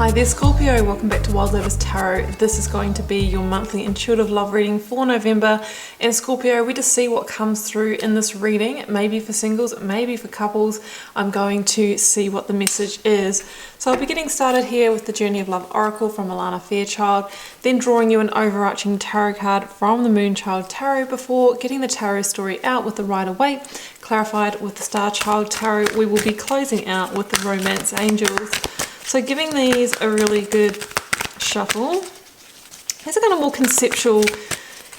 Hi there Scorpio, welcome back to Wild Lotus Tarot. This is going to be your monthly intuitive love reading for November. And Scorpio, we just see what comes through in this reading. It may be for singles, it may be for couples. I'm going to see what the message is. So I'll be getting started here with the Journey of Love Oracle from Alana Fairchild, then drawing you an overarching tarot card from the Moonchild Tarot before getting the tarot story out with the Rider-Waite, clarified with the Star Child Tarot. We will be closing out with the Romance Angels. So giving these a really good shuffle. These are kind of more conceptual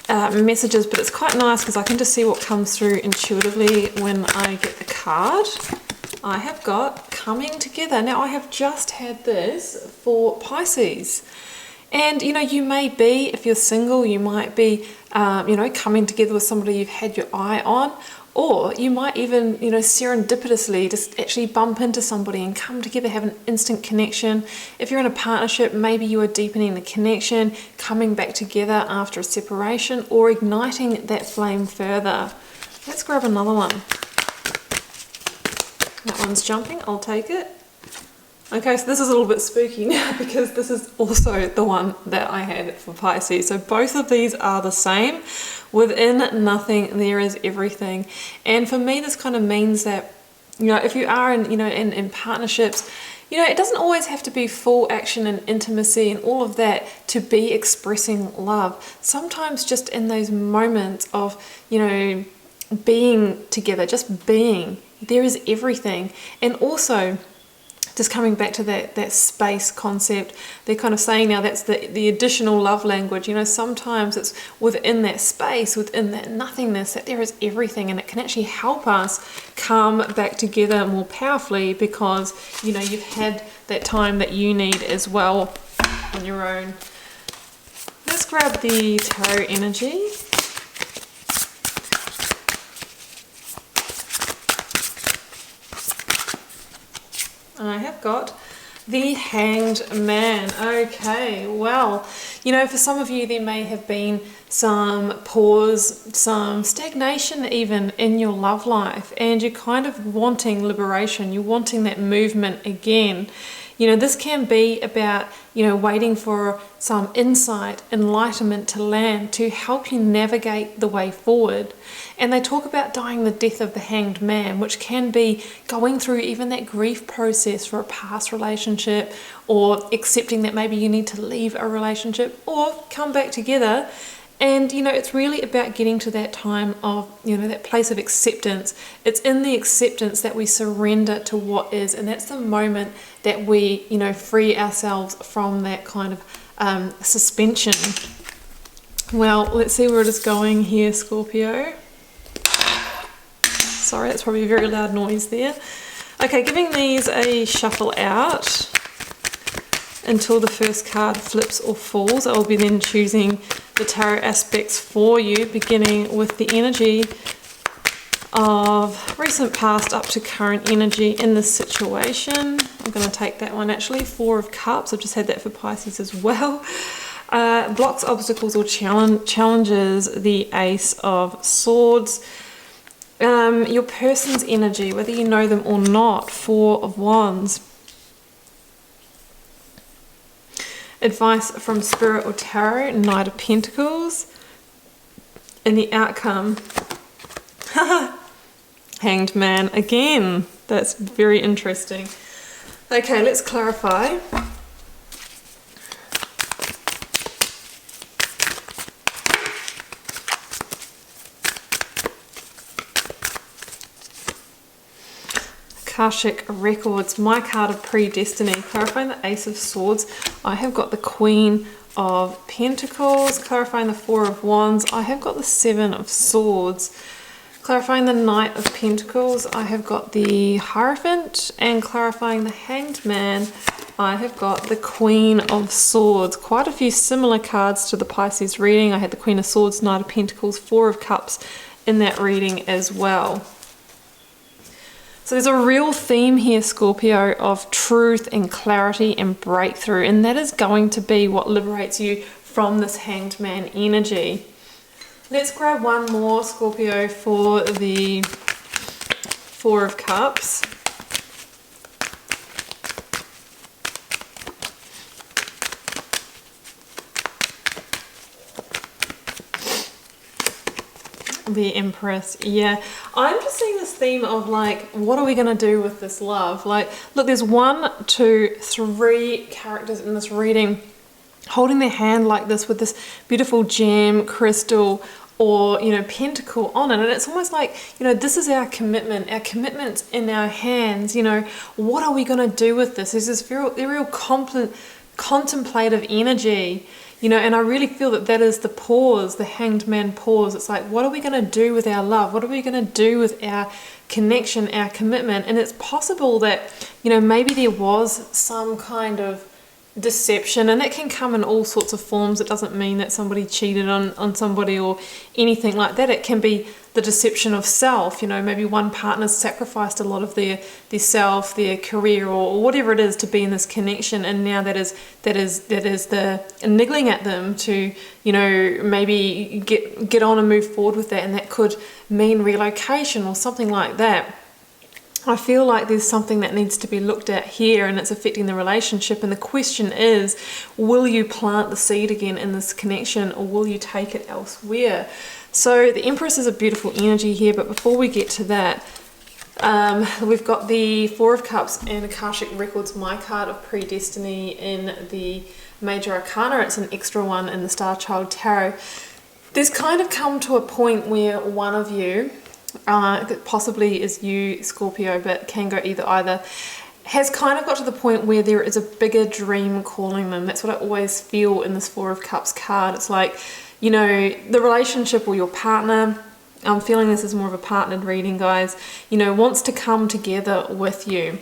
messages, but it's quite nice because I can just see what comes through intuitively when I get the card. I have got Coming Together. Now I have just had this for Pisces. And you know, you may be, if you're single, you might be, coming together with somebody you've had your eye on. Or you might even, serendipitously just actually bump into somebody and come together, have an instant connection. If you're in a partnership, maybe you are deepening the connection, coming back together after a separation, or igniting that flame further. Let's grab another one. That one's jumping, I'll take it. Okay, so this is a little bit spooky now because this is also the one that I had for Pisces. So both of these are the same. Within nothing, there is everything. And for me, this kind of means that, if you are in partnerships, it doesn't always have to be full action and intimacy and all of that to be expressing love. Sometimes just in those moments of, being together, just being, there is everything. And also, just coming back to that space concept, they're kind of saying now that's the additional love language. Sometimes it's within that space, within that nothingness, that there is everything, and it can actually help us come back together more powerfully because, you've had that time that you need as well on your own. Let's grab the tarot energy. I have got the Hanged Man. Okay, well, for some of you there may have been some pause, some stagnation even in your love life, and you're kind of wanting liberation, you're wanting that movement again. This can be about, waiting for some insight, enlightenment to land to help you navigate the way forward. And they talk about dying the death of the hanged man, which can be going through even that grief process for a past relationship, or accepting that maybe you need to leave a relationship or come back together. And, it's really about getting to that time of, that place of acceptance. It's in the acceptance that we surrender to what is. And that's the moment that we, free ourselves from that kind of suspension. Well, let's see where it is going here, Scorpio. Sorry, that's probably a very loud noise there. Okay, giving these a shuffle out until the first card flips or falls. I'll be then choosing the tarot aspects for you, beginning with the energy of recent past up to current energy in this situation. I'm going to take that one actually, Four of Cups. I've just had that for Pisces as well. Blocks, obstacles, or challenges, the Ace of Swords. Your person's energy, whether you know them or not, Four of Wands. Advice from Spirit or Tarot, Knight of Pentacles. And the outcome, Hanged Man again. That's very interesting. Okay, let's clarify. Akashic Records, my card of predestiny, clarifying the Ace of Swords. I have got the Queen of Pentacles, clarifying the Four of Wands. I have got the Seven of Swords, clarifying the Knight of Pentacles. I have got the Hierophant, and clarifying the Hanged Man, I have got the Queen of Swords. Quite a few similar cards to the Pisces reading. I had the Queen of Swords, Knight of Pentacles, Four of Cups in that reading as well. So there's a real theme here, Scorpio, of truth and clarity and breakthrough, and that is going to be what liberates you from this Hanged Man energy. Let's grab one more, Scorpio, for the Four of Cups. The Empress, yeah. I'm just seeing this theme of like, what are we going to do with this love? Like, look, there's 1, 2, 3 characters in this reading holding their hand like this with this beautiful gem, crystal, or, you know, pentacle on it. And it's almost like, you know, this is our commitment's in our hands. You know, what are we going to do with this? There's this real contemplative energy. You know, and I really feel that that is the pause, the Hanged Man pause. It's like, what are we going to do with our love? What are we going to do with our connection, our commitment? And it's possible that, you know, maybe there was some kind of deception, and that can come in all sorts of forms. It doesn't mean that somebody cheated on somebody or anything like that. It can be the deception of self. You know, maybe one partner's sacrificed a lot of their self, their career, or whatever it is to be in this connection, and now that is the niggling at them to, you know, maybe get on and move forward with that, and that could mean relocation or something like that. I feel like there's something that needs to be looked at here, and it's affecting the relationship. And the question is, will you plant the seed again in this connection, or will you take it elsewhere? So the Empress is a beautiful energy here, but before we get to that, we've got the Four of Cups and Akashic Records, my card of predestiny in the Major Arcana. It's an extra one in the Star Child Tarot. There's kind of come to a point where one of you, possibly is you, Scorpio, but can go either, has kind of got to the point where there is a bigger dream calling them. That's what I always feel in this Four of Cups card. It's like, you know, the relationship or your partner, I'm feeling this is more of a partnered reading, guys, you know, wants to come together with you.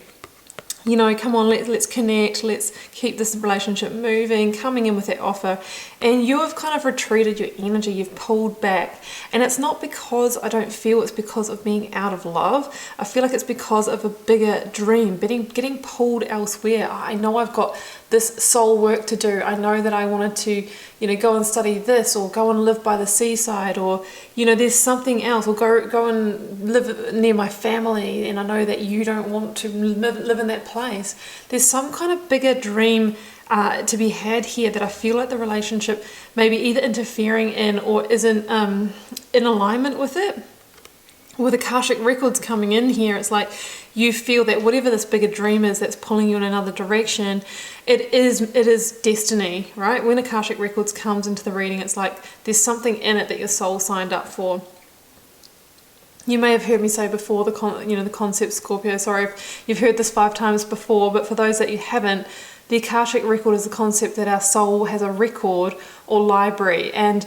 You know, come on, let's connect, let's keep this relationship moving, coming in with that offer. And you have kind of retreated your energy, you've pulled back. And it's not because I don't feel it's because of being out of love. I feel like it's because of a bigger dream, getting pulled elsewhere. I know I've got this soul work to do. I know that I wanted to, you know, go and study this, or go and live by the seaside, or, you know, there's something else, or go and live near my family, and I know that you don't want to live in that place. There's some kind of bigger dream to be had here that I feel like the relationship may be either interfering in or isn't in alignment with it. With Akashic Records coming in here, it's like you feel that whatever this bigger dream is that's pulling you in another direction, it is destiny, right? When Akashic Records comes into the reading, it's like there's something in it that your soul signed up for. You may have heard me say before the concept, Scorpio. Sorry if you've heard this 5 times before, but for those that you haven't, the Akashic Record is the concept that our soul has a record or library, and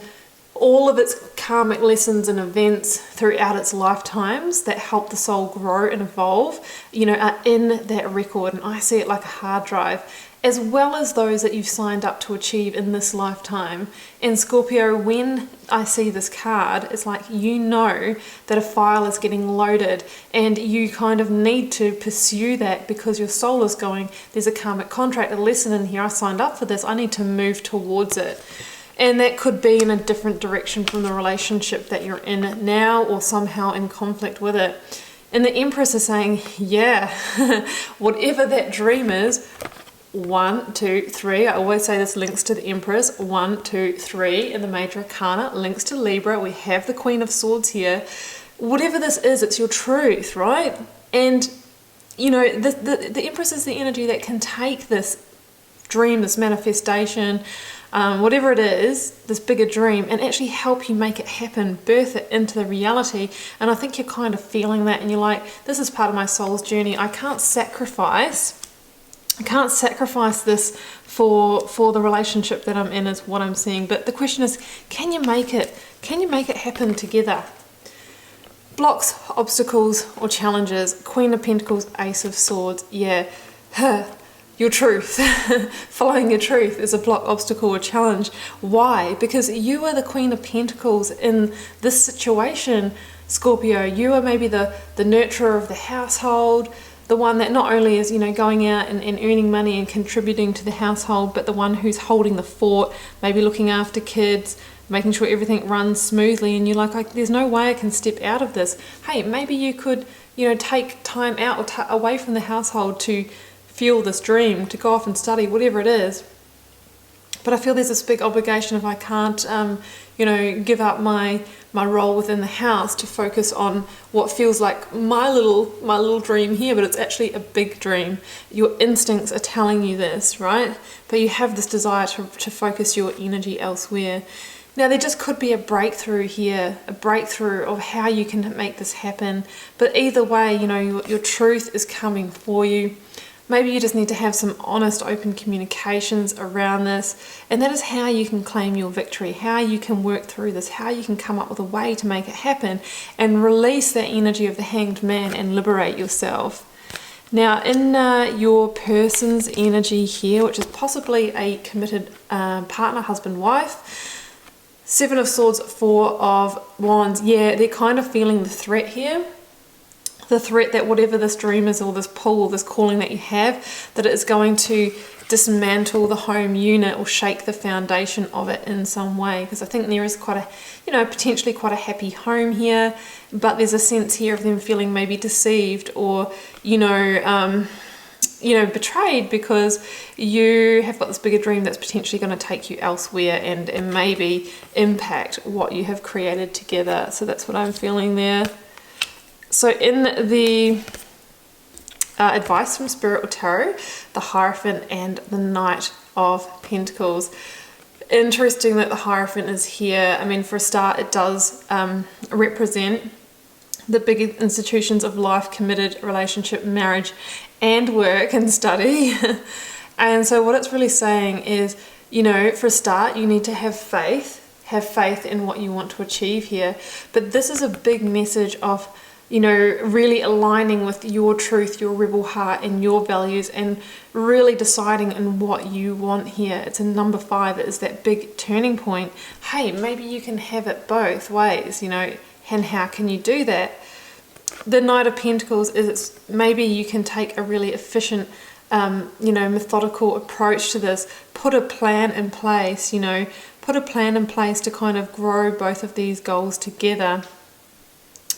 all of its karmic lessons and events throughout its lifetimes that help the soul grow and evolve, you know, are in that record. And I see it like a hard drive, as well as those that you've signed up to achieve in this lifetime. And Scorpio, when I see this card, it's like you know that a file is getting loaded, and you kind of need to pursue that because your soul is going, there's a karmic contract, a lesson in here, I signed up for this, I need to move towards it. And that could be in a different direction from the relationship that you're in now, or somehow in conflict with it. And the Empress is saying, yeah, whatever that dream is, 1, 2, 3. I always say this links to the Empress. 1, 2, 3 in the Major Arcana, links to Libra. We have the Queen of Swords here. Whatever this is, it's your truth, right? And, you know, the Empress is the energy that can take this dream, this manifestation, whatever it is, this bigger dream, and actually help you make it happen, birth it into the reality. And I think you're kind of feeling that, and you're like, this is part of my soul's journey. I can't sacrifice this for the relationship that I'm in, is what I'm seeing. But the question is, can you make it happen together? Blocks, obstacles, or challenges. Queen of Pentacles, Ace of Swords. Yeah, your truth. Following your truth is a block, obstacle, or challenge. Why? Because you are the Queen of Pentacles in this situation, Scorpio. You are maybe the nurturer of the household, the one that not only is, you know, going out and earning money and contributing to the household, but the one who's holding the fort, maybe looking after kids, making sure everything runs smoothly. And you're like, there's no way I can step out of this. Hey, maybe you could, you know, take time out or away from the household to fuel this dream, to go off and study, whatever it is. But I feel there's this big obligation if I can't, you know, give up my role within the house to focus on what feels like my little dream here, but it's actually a big dream. Your instincts are telling you this, right? But you have this desire to focus your energy elsewhere. Now there just could be a breakthrough here, a breakthrough of how you can make this happen. But either way, you know, your truth is coming for you. Maybe you just need to have some honest, open communications around this. And that is how you can claim your victory, how you can work through this, how you can come up with a way to make it happen and release that energy of the Hanged Man and liberate yourself. Now, in your person's energy here, which is possibly a committed partner, husband, wife, 7 of Swords, 4 of Wands, yeah, they're kind of feeling the threat here. The threat that whatever this dream is or this pull or this calling that you have, that it is going to dismantle the home unit or shake the foundation of it in some way. Because I think there is quite a, you know, potentially quite a happy home here, but there's a sense here of them feeling maybe deceived or, you know, betrayed because you have got this bigger dream that's potentially going to take you elsewhere and maybe impact what you have created together. So that's what I'm feeling there. So in the advice from Spirit or Tarot, the Hierophant and the Knight of Pentacles. Interesting that the Hierophant is here. I mean, for a start, it does represent the big institutions of life, committed, relationship, marriage, and work and study. And so what it's really saying is, you know, for a start, you need to have faith in what you want to achieve here. But this is a big message of, you know, really aligning with your truth, your rebel heart and your values and really deciding in what you want here. It's a number 5. It is that big turning point. Hey, maybe you can have it both ways, you know, and how can you do that? The Knight of Pentacles is maybe you can take a really efficient, you know, methodical approach to this. Put a plan in place, you know, put a plan in place to kind of grow both of these goals together.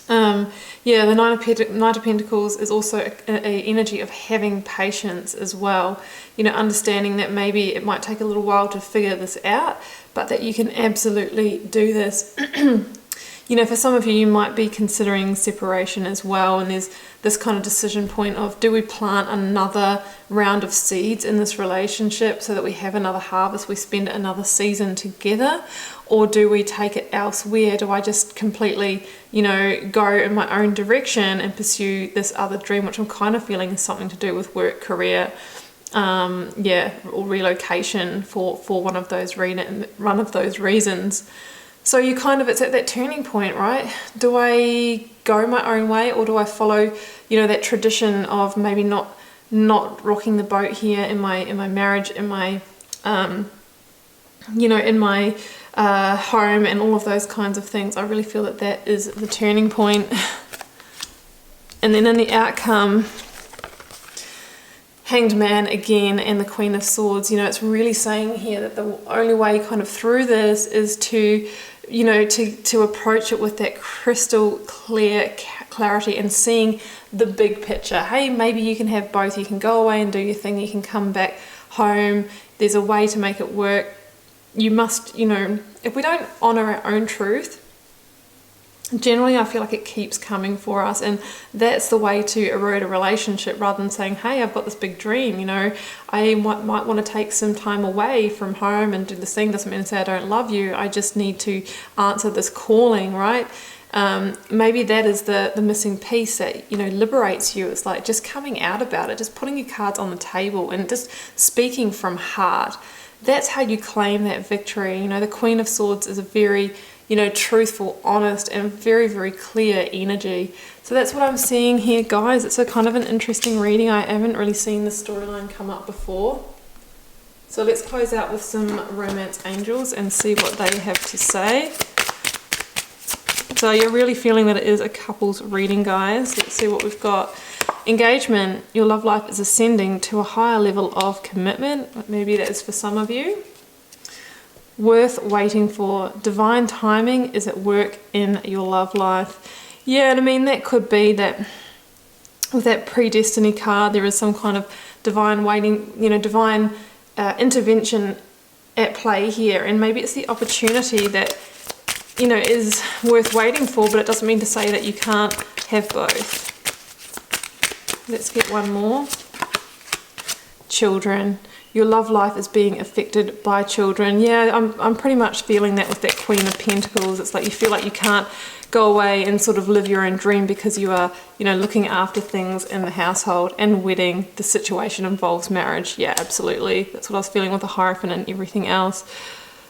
Yeah, the Knight of Pentacles is also an energy of having patience as well. You know, understanding that maybe it might take a little while to figure this out, but that you can absolutely do this. You know, for some of you, you might be considering separation as well, and there's this kind of decision point of, do we plant another round of seeds in this relationship so that we have another harvest, we spend another season together, or do we take it elsewhere? Do I just completely, you know, go in my own direction and pursue this other dream, which I'm kind of feeling is something to do with work, career, yeah, or relocation for one of those reasons. So you kind of, it's at that turning point, right? Do I go my own way, or do I follow, you know, that tradition of maybe not rocking the boat here in my marriage, in my, you know, in my home and all of those kinds of things. I really feel that that is the turning point. And then in the outcome, Hanged Man again and the Queen of Swords, you know, it's really saying here that the only way kind of through this is to, you know, to approach it with that crystal clear clarity and seeing the big picture. Hey, maybe you can have both. You can go away and do your thing. You can come back home. There's a way to make it work. You must, you know, if we don't honor our own truth, generally I feel like it keeps coming for us, and that's the way to erode a relationship, rather than saying, hey, I've got this big dream, you know, I might want to take some time away from home and do this thing. Doesn't mean to say I don't love you, I just need to answer this calling, right? Maybe that is the missing piece that, you know, liberates you. It's like just coming out about it, just putting your cards on the table and just speaking from heart. That's how you claim that victory. You know, the Queen of Swords is a very, you know, truthful, honest, and very, very clear energy. So that's what I'm seeing here, guys. It's a kind of an interesting reading. I haven't really seen this storyline come up before. So let's close out with some romance angels and see what they have to say. So you're really feeling that it is a couples reading, guys. Let's see what we've got. Engagement. Your love life is ascending to a higher level of commitment. Maybe that is for some of you. Worth waiting for. Divine timing is at work in your love life. Yeah, and I mean, that could be that with that predestiny card, there is some kind of divine waiting, you know, divine intervention at play here, and maybe it's the opportunity that, you know, is worth waiting for, but it doesn't mean to say that you can't have both. Let's get one more. Children. Your love life is being affected by children. Yeah, I'm pretty much feeling that with that Queen of Pentacles. It's like you feel like you can't go away and sort of live your own dream because you are, you know, looking after things in the household and wedding. The situation involves marriage. Yeah, absolutely. That's what I was feeling with the Hierophant and everything else.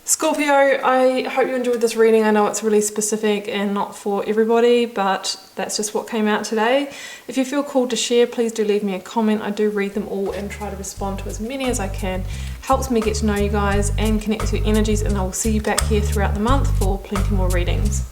Scorpio, I hope you enjoyed this reading. I know it's really specific and not for everybody, but that's just what came out today. If you feel called to share, please do leave me a comment. I do read them all and try to respond to as many as I can. Helps me get to know you guys and connect with your energies, and I will see you back here throughout the month for plenty more readings.